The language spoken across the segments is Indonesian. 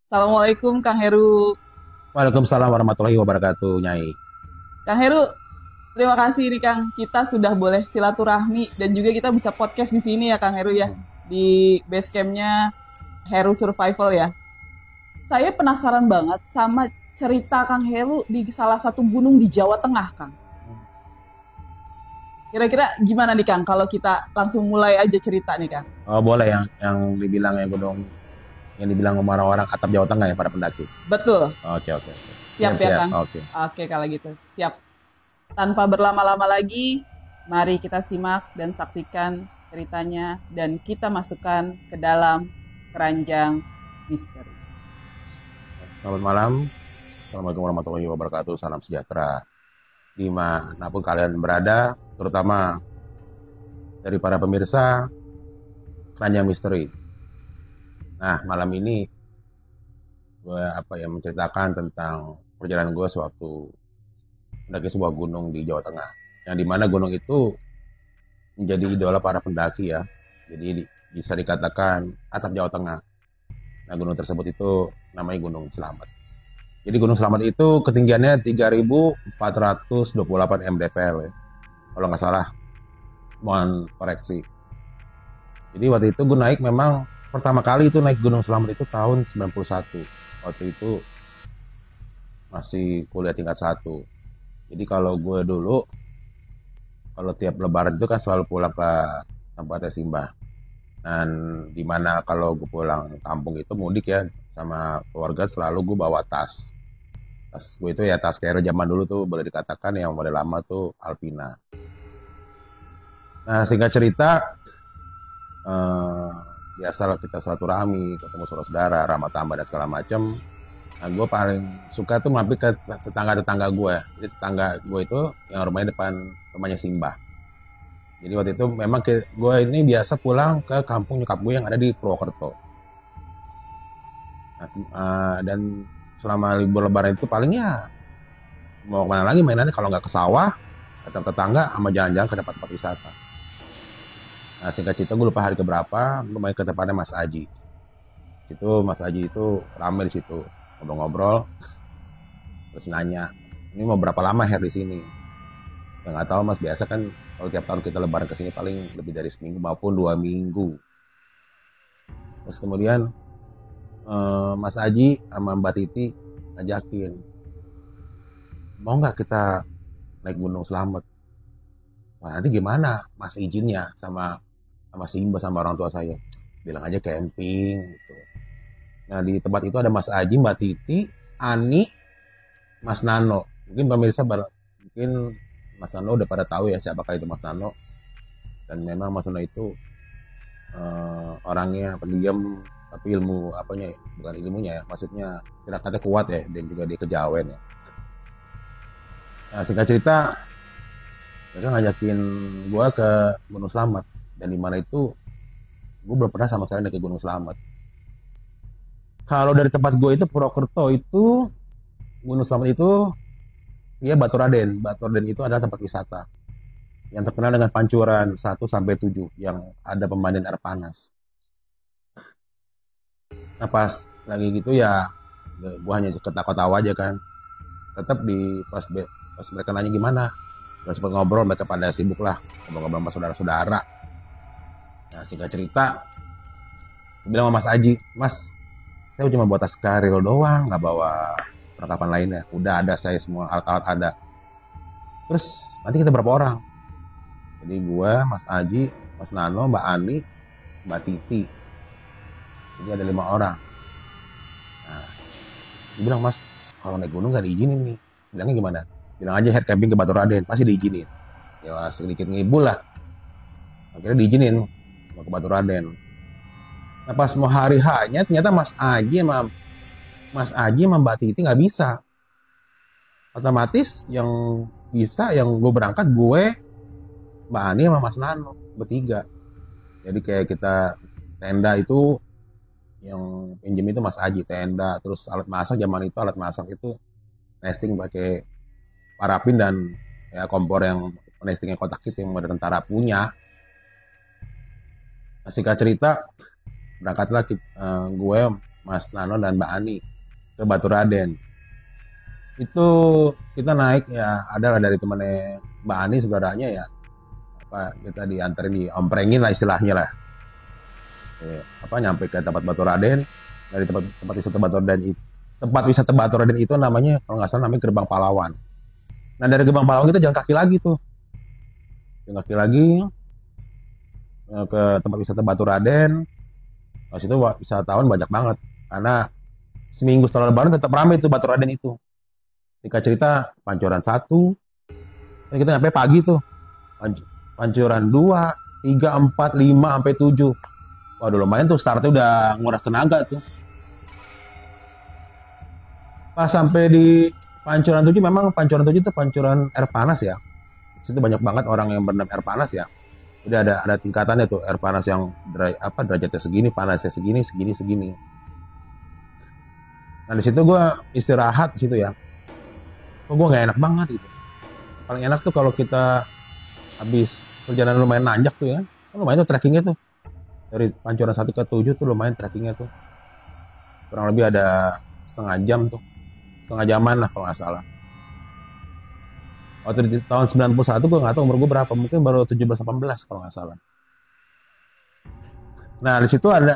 Assalamualaikum Kang Heru. Waalaikumsalam warahmatullahi wabarakatuh, Nyai. Kang Heru, terima kasih nih Kang. Kita sudah boleh silaturahmi dan juga kita bisa podcast di sini ya Kang Heru ya. Di base camp-nya Heru Survival ya. Saya penasaran banget sama cerita Kang Heru di salah satu gunung di Jawa Tengah, Kang. Kira-kira gimana nih Kang kalau kita langsung mulai aja cerita nih Kang? Oh, boleh yang dibilang gunung yang dibilang orang-orang atap Jawa Tengah ya para pendaki. Betul. Oke. Siap ya Kang? Oke. Oke kalau gitu. Siap. Tanpa berlama-lama lagi, mari kita simak dan saksikan ceritanya dan kita masukkan ke dalam keranjang misteri. Selamat malam. Assalamualaikum warahmatullahi wabarakatuh. Salam sejahtera dimanapun kalian berada, terutama dari para pemirsa keranjang misteri. Nah, malam ini gue menceritakan tentang perjalanan gue sewaktu mendaki sebuah gunung di Jawa Tengah, yang dimana gunung itu menjadi idola para pendaki ya. Jadi bisa dikatakan atap Jawa Tengah. Nah, gunung tersebut itu namanya Gunung Slamet. Jadi Gunung Slamet itu ketinggiannya 3.428 mdpl ya. Kalau nggak salah, mohon koreksi. Jadi waktu itu gue naik, memang pertama kali itu naik Gunung Slamet itu tahun 91. Waktu itu masih kuliah tingkat 1. Jadi kalau gue dulu, kalau tiap lebaran itu kan selalu pulang ke tempatnya Simbah. Dan dimana kalau gue pulang kampung itu mudik ya sama keluarga, selalu gue bawa tas. Tas gue itu ya tas carrier zaman dulu tuh, boleh dikatakan yang model lama tuh Alpina. Nah, singkat cerita, biasa kita silaturahmi, ketemu saudara-saudara, ramah tamah dan segala macam. Nah, gue paling suka tuh mampir ke tetangga-tetangga gue. Jadi tetangga gue itu yang rumahnya depan rumahnya Simbah. Jadi waktu itu memang gue ini biasa pulang ke kampung nyokap gue yang ada di Purwokerto. Nah, dan selama libur lebaran itu palingnya mau kemana lagi mainannya kalau nggak ke sawah, ke tetangga, sama jalan-jalan ke tempat-tempat wisata. Nah, singkat cerita gue lupa hari keberapa, gue main ke tempatnya Mas Aji. Situ Mas Aji itu rame di situ, ngobrol-ngobrol, terus nanya, ini mau berapa lama Her di sini? Ya nggak tahu Mas, biasa kan kalau tiap tahun kita lebaran ke sini paling lebih dari seminggu maupun 2 minggu. Terus kemudian Mas Aji sama Mbak Titi ngajakin, mau nggak kita naik Gunung Slamet? Wah, nanti gimana Mas izinnya sama Simba sama orang tua saya? Bilang aja camping gitu. Nah, di tempat itu ada Mas Aji, Mbak Titi, Ani, Mas Nano. Mungkin pemirsa mungkin Mas Nano udah pada tahu ya siapakah itu Mas Nano. Dan memang Mas Nano itu orangnya pendiam, tapi bukan ilmunya ya, maksudnya tirakatnya kuat ya, dan juga dia kejawen ya. Nah, singkat cerita, mereka ngajakin gue ke Gunung Slamet, dan di mana itu gue belum pernah sama sekali naik ke Gunung Slamet. Kalau dari tempat gue itu Purwokerto itu, Gunung Slamet itu ya Batu Raden itu adalah tempat wisata yang terkenal dengan pancuran 1-7 yang ada pemandian air panas. Nah, pas lagi gitu ya gue hanya ketawa-tawa aja kan. Tetap pas mereka nanya gimana, udah sempat ngobrol, mereka pada sibuk lah ngobrol-ngobrol sama saudara-saudara. Nah, singkat cerita, gue bilang sama Mas Aji, Mas, saya cuma bawa tas carrier doang, nggak bawa perlengkapan lainnya. Udah ada saya semua, alat-alat ada. Terus nanti kita berapa orang? Jadi gue, Mas Aji, Mas Nano, Mbak Ani, Mbak Titi. Jadi ada 5 orang. Nah, dia bilang, Mas, kalau naik gunung gak diizinin nih. Bilangnya gimana? Bilang aja head camping ke Batu Raden, pasti diizinin. Ya sedikit ngibul lah. Akhirnya diizinin mau ke Batu Raden. Nah, pas mau hari H-nya ternyata Mas Aji sama Mbak Titi nggak bisa. Otomatis yang bisa, yang gue berangkat, gue, Mbak Ani sama Mas Nano bertiga. Jadi kayak kita tenda itu yang pinjem itu Mas Aji, tenda, terus alat masak zaman itu, alat masak itu nesting pakai parafin dan ya kompor yang nestingnya kotak itu yang modern tentara punya. Nah, singkat cerita, berangkatlah gue, Mas Nano dan Mbak Ani ke Batu Raden. Itu kita naik ya, adalah dari temannya Mbak Ani, saudaranya ya, kita diantarin, diomprengin lah istilahnya lah. Nyampe ke tempat Batu Raden. Dari tempat wisata Batu Raden itu, namanya, kalau nggak salah namanya Gerbang Pahlawan. Nah, dari Gerbang Pahlawan kita jalan kaki lagi tuh, ke tempat wisata Batu Raden. Di situ wisatawan banyak banget karena seminggu setelah Lebaran tetap ramai itu Batu Raden itu. Singkat cerita, Pancoran 1, kita nyampe pagi tuh. Pancoran 2, 3, 4, 5, sampai 7. Waduh, lumayan tuh, startnya udah nguras tenaga tuh. Pas sampai di Pancoran 7, memang Pancoran 7 itu pancuran air panas ya. Di situ banyak banget orang yang berenang air panas ya. Jadi ada tingkatannya tuh, air panas yang derajatnya segini, panasnya segini. Nah, di situ gue istirahat di situ ya. Kok gue nggak enak banget gitu. Paling enak tuh kalau kita habis perjalanan lumayan nanjak tuh ya. Lumayan tuh trekkingnya tuh. Dari Pancoran 1 ke 7 tuh lumayan trekkingnya tuh. Kurang lebih ada setengah jam tuh. Setengah jaman lah kalau nggak salah. Waktu di tahun 91 gue nggak tahu umur gue berapa. Mungkin baru 17-18 kalau nggak salah. Nah, di situ ada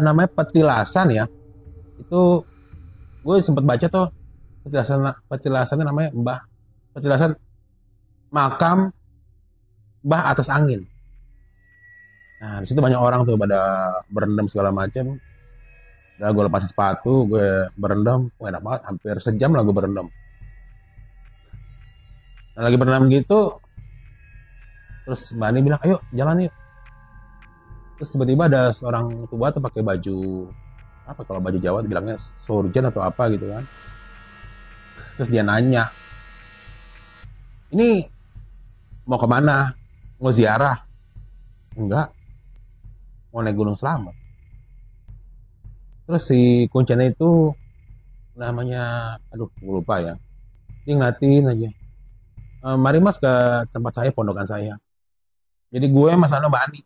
namanya petilasan ya. Itu gue sempat baca tuh, petilasannya namanya petilasan makam Mbah Atas Angin. Nah, di situ banyak orang tuh pada berendam segala macam. Udah gue lepas sepatu, gue berendam, enak banget, hampir sejam lah gue berendam. Nah, lagi berendam gitu, terus Mbak Ani bilang, ayo jalan yuk. Terus tiba-tiba ada seorang tua tuh pakai baju, kalau baju Jawa bilangnya surgeon atau apa gitu kan. Terus dia nanya, ini mau kemana? Mau ziarah? Enggak, mau naik Gunung Slamet. Terus si kuncinya itu namanya, gue lupa ya. Dia ngeliatin aja. Mari mas ke tempat saya, pondokan saya. Jadi gue, Mas Ano, Mbak Ani.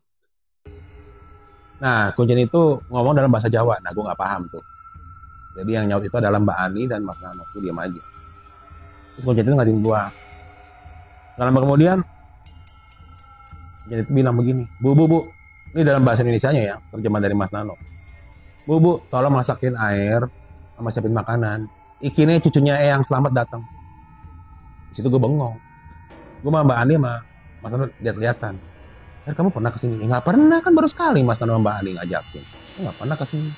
Nah, kuncinya itu ngomong dalam bahasa Jawa. Nah, gue nggak paham tuh. Jadi yang nyaut itu adalah Mbak Ani dan Mas Nano. Gue diam aja. Terus kuncinya itu ngeliatin gue. Gak lama kemudian, kuncinya itu bilang begini, Bu. Ini dalam bahasa Indonesianya ya, terjemahan dari Mas Nano. Bu, tolong masakin air, sama siapin makanan. Ini cucunya yang selamat datang. Di situ gue bengong. Gue sama Mbak Ani sama Mas Nano lihat-lihatan. Kamu pernah kesini? Ya nggak pernah, kan baru sekali Mas Nano sama Mbak Ani ngajakin. Saya nggak pernah kesini.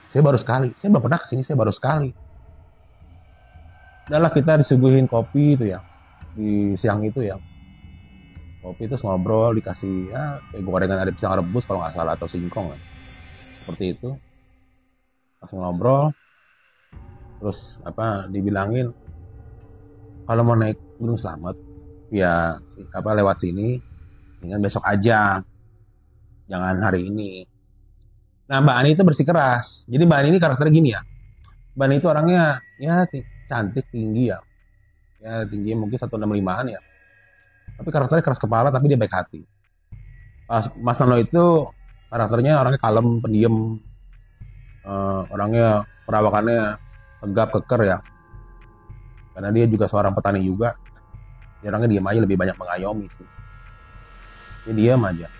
Saya baru sekali. Saya belum pernah kesini, saya baru sekali. Udah lah, kita disuguhin kopi itu ya. Di siang itu ya. Kopi terus ngobrol, dikasih ya kayak gorengan, ada pisang rebus kalau nggak salah, atau singkong kan. Seperti itu. Pas ngobrol, terus dibilangin kalau mau naik Gunung Slamet ya lewat sini, dengan besok aja, jangan hari ini. Nah, Mbak Ani itu bersikeras. Jadi Mbak Ani ini karakternya gini ya. Mbak Ani itu orangnya ya cantik, tinggi ya. Ya tinggi mungkin 165-an ya. Tapi karakternya keras kepala, tapi dia baik hati. Mas Nano itu karakternya orangnya kalem, pendiam. Orangnya perawakannya tegap, keker ya. Karena dia juga seorang petani juga. Dia orangnya diam aja, lebih banyak mengayomi sih. Dia diam aja.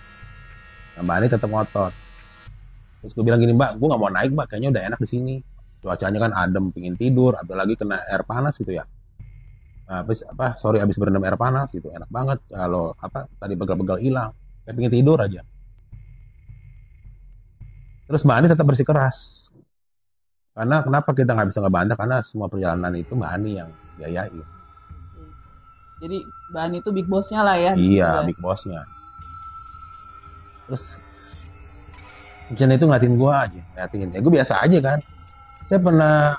Nah, Mbak Ani tetap ngotot. Terus gue bilang gini, Mbak, gue gak mau naik, Mbak. Kayaknya udah enak di sini. Cuacanya kan adem, pingin tidur. Apalagi kena air panas gitu ya. Habis berendam air panas gitu. Enak banget. Kalau tadi begal-begal hilang. Kayak pingin tidur aja. Terus Mbak Ani tetap bersikeras. Karena kenapa kita nggak bisa ngebantah? Karena semua perjalanan itu Mbak Ani yang biayain. Jadi Mbak Ani itu big boss-nya lah ya. Iya, big boss-nya. Terus Jen itu ngeliatin gue aja. Ya gue biasa aja kan. Saya pernah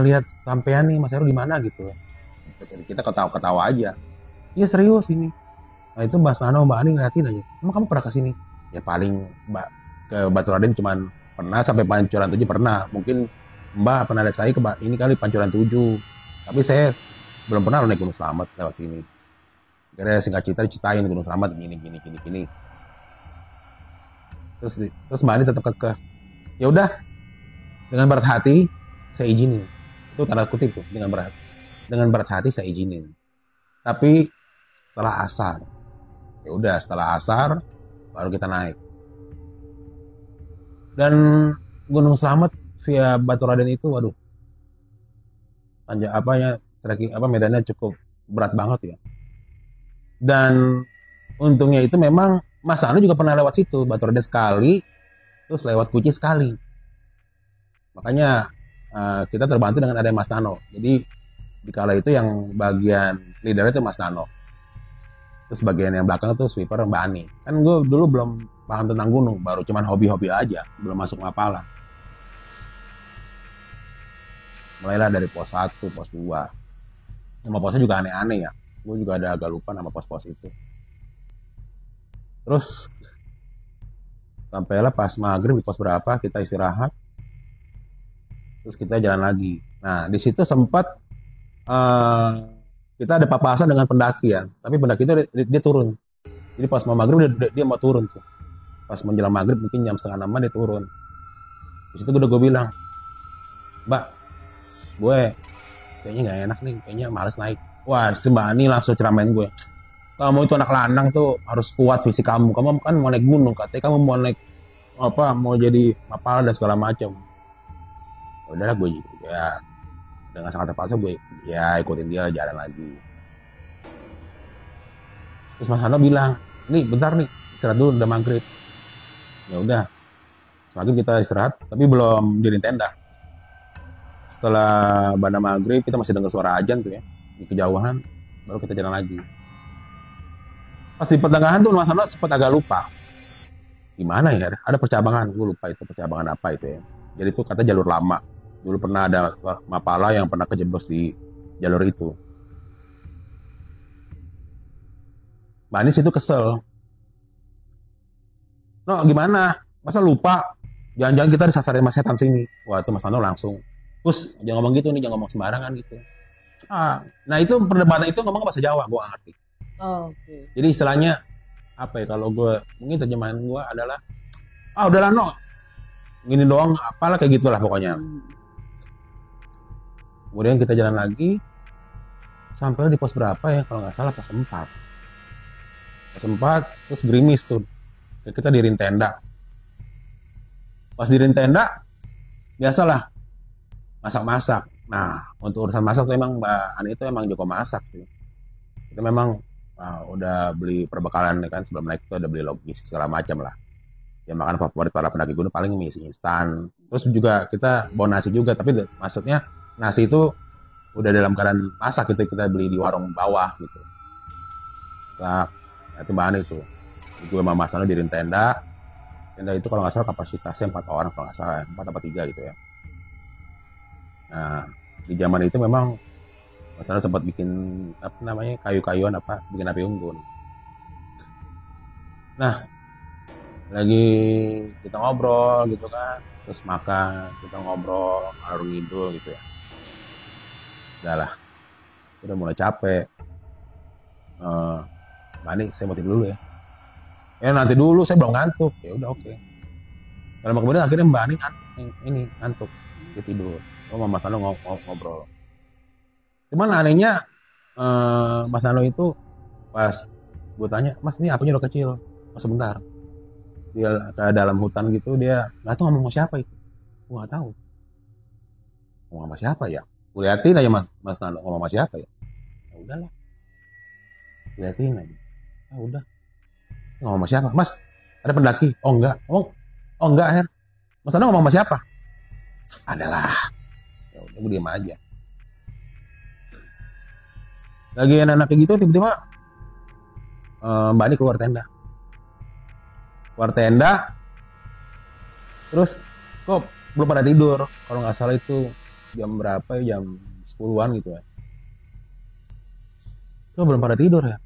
lihat sampean nih, Mas Heru di mana gitu. Kita ketawa-ketawa aja. Iya serius ini. Nah itu Mas Nano, Mbak Ani ngeliatin aja. Emang kamu pernah kesini? Ya paling ke Batu Raden cuman pernah, sampai Pancoran 7 pernah. Mungkin Mbak pernah lihat saya ini kali Pancoran 7. Tapi saya belum pernah naik Gunung Slamet lewat sini. Kira singkat cerita diceritain Gunung Slamet gini. Terus Mbak Ani tetap kekeh. Ya udah, dengan berat hati saya izinin. Itu tanda kutip tuh, dengan berat hati saya izinin. Tapi setelah asar, ya udah setelah asar baru kita naik. Dan Gunung Slamet via Batu Raden itu, waduh, trekking medannya cukup berat banget ya. Dan untungnya itu memang Mas Anu juga pernah lewat situ, Batu Raden sekali, terus lewat Kuci sekali. Makanya kita terbantu dengan ada Mas Nano. Jadi di kala itu yang bagian leader itu Mas Nano. Terus bagian yang belakang itu sweeper Mbak Ani. Kan gue dulu belum paham tentang gunung, baru cuman hobi-hobi aja, belum masuk Mapala. Mulailah dari pos 1, pos 2. Nama posnya juga aneh-aneh ya. Gue juga agak lupa nama pos-pos itu. Terus sampailah pas maghrib di pos berapa kita istirahat. Terus kita jalan lagi. Nah di situ sempat kita ada papasan dengan pendaki ya. Tapi pendaki itu dia turun. Jadi pas mau maghrib dia mau turun tuh. Pas menjelang maghrib mungkin jam 5:30 dia turun. Di situ gue bilang, Mbak, gue kayaknya nggak enak nih, kayaknya males naik. Wah, si Mbak Ani langsung ceramain gue. Kamu itu anak lanang tuh harus kuat fisik kamu. Kamu kan mau naik gunung, katanya kamu mau naik mau jadi Mapala dan segala macam. Udahlah gue ya dengan sangat terpaksa gue ya ikutin dia jalan lagi. Terus Mas Hano bilang, nih bentar nih istirahat dulu udah maghrib. Ya udah, semakin kita istirahat, tapi belum diri tenda. Setelah pada maghrib kita masih dengar suara ajan tuh ya di kejauhan, baru kita jalan lagi. Pas di pertengahan tuh Mas Hano sempat agak lupa. Gimana ya? Ada percabangan, gue lupa itu percabangan apa itu ya. Jadi itu kata jalur lama. Dulu pernah ada Mapala yang pernah kejeblos di jalur itu. Mbak Anis itu kesel. No, gimana? Masa lupa? Jangan-jangan kita disasarin sama setan sini. Wah, itu Mas Nano langsung. Terus, jangan ngomong gitu nih, jangan ngomong sembarangan gitu. Nah itu perdebatan itu ngomong bahasa Jawa, gue gak ngerti. Okay. Jadi istilahnya, apa ya, kalau gue, mungkin terjemahan gue adalah, udahlah no. Gini doang, apalah kayak gitulah pokoknya. Kemudian kita jalan lagi sampai di pos berapa ya kalau nggak salah pos 4. Pos 4 terus gerimis tuh. Kita dirin tenda. Pas dirin tenda biasalah masak-masak. Nah, untuk urusan masak tuh emang Mbak Ani itu emang jago masak tuh. Kita memang udah beli perbekalan kan sebelum naik itu udah beli logistik segala macam lah. Ya makan favorit para pendaki gunung paling mie instan. Terus juga kita bawa nasi juga, tapi maksudnya nasi itu udah dalam keadaan masak gitu, kita beli di warung bawah gitu. Nah, itu bahan itu. Gue sama Mas Anu dirin tenda. Tenda itu kalau nggak salah kapasitasnya 4 orang kalau nggak salah, 4 apa 3 gitu ya. Nah, di zaman itu memang Mas Anu sempat bikin apa namanya kayu-kayuan bikin api unggun. Nah, lagi kita ngobrol gitu kan, terus makan, kita ngobrol ngalur ngidul gitu ya. Udahlah, udah mulai capek. Mbak Ani, saya mau tidur dulu ya. Ya nanti dulu, saya belum ngantuk. Ya udah oke. Lama kemudian akhirnya Mbak Ani ngantuk, dia tidur. Mas Nano ngobrol. Cuman anehnya Mas Nano itu pas gue tanya, Mas ini apanya udah kecil? Mas sebentar. Dia ke dalam hutan gitu, dia nggak tahu ngomong sama siapa itu. Gue nggak tahu. Ngomong sama siapa ya? Gue liatin aja Mas Nano ngomong sama siapa ya? Ya udahlah. Liatin aja. Ya udah. Ngomong sama siapa? Mas, ada pendaki? Oh enggak. Oh enggak, Her. Mas Nano ngomong sama siapa? Adalah. Ya udah, gue diam aja. Lagi enak-enak kayak gitu tiba-tiba Mbak Ani keluar tenda. Terus kok belum pada tidur. Kalau nggak salah itu jam berapa ya, jam 10-an gitu ya. Kok belum pada tidur ya?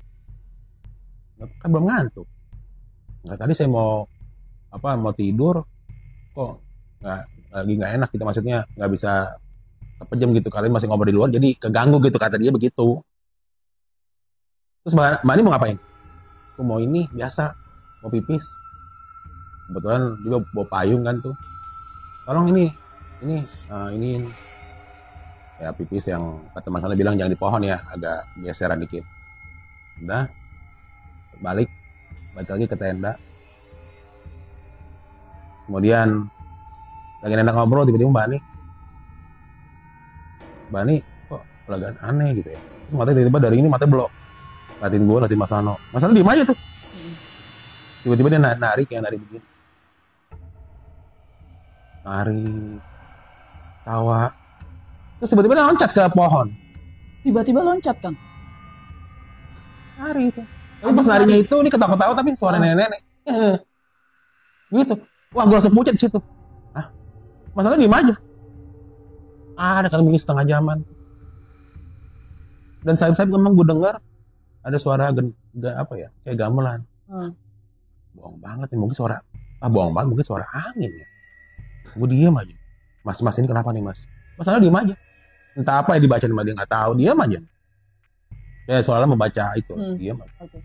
Kan belum ngantuk. Nggak, tadi saya mau tidur, kok lagi nggak enak gitu, maksudnya nggak bisa kepejam gitu, kalian masih ngobrol di luar jadi keganggu gitu, kata dia begitu. Terus Mbak Ani mau ngapain? Aku mau ini biasa, mau pipis. Kebetulan juga bawa payung kan tuh. Tolong ini ya pipis yang kata Mas Ana bilang jangan di pohon ya, agak geseran dikit. Udah, balik lagi ke tenda. Kemudian lagi enak ngobrol, tiba-tiba Mbak Ani kok agak aneh gitu ya. Terus matanya tiba-tiba dari ini matanya belok. Latin gue, latin Mas Ano diem aja tuh. Tiba-tiba dia nari begini. Nari, tawa. Terus tiba-tiba dia loncat ke pohon. Tiba-tiba loncat, Kang? Nari itu. Tapi pas narinya itu, ini ketawa-ketawa tapi suara nenek-nenek. Gitu. Wah, gue langsung pucat di situ. Mas Ano diem aja. Ada kali begini setengah jaman. Dan sayap-sayap memang gue dengar ada suara kayak gamelan. Bohong banget nih, mungkin suara angin ya. Gue diem aja. Mas ini kenapa nih Mas? Mas Ano diem aja. Entah apa yang dibaca sama dia nggak tahu, diem aja. Ya soalnya membaca itu, diem aja. Okay.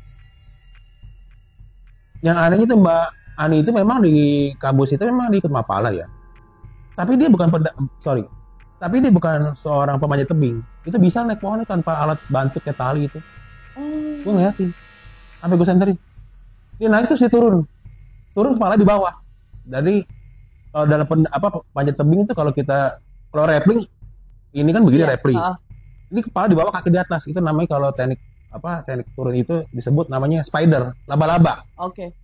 Yang anehnya itu Mbak Ani itu memang di kampus itu memang diikut Mapala ya. Tapi dia bukan seorang pemanjat tebing. Itu bisa naik pohon tanpa alat bantu kayak tali itu. Gue ngeliatin. Sampai gue senterin. Dia naik terus dia turun kepala di bawah. Jadi kalau dalam panjat tebing itu kalau rappelling ini kan begini rappelling. Ini kepala di bawah kaki di atas. Itu namanya kalau teknik turun itu disebut namanya spider, laba-laba. Oke.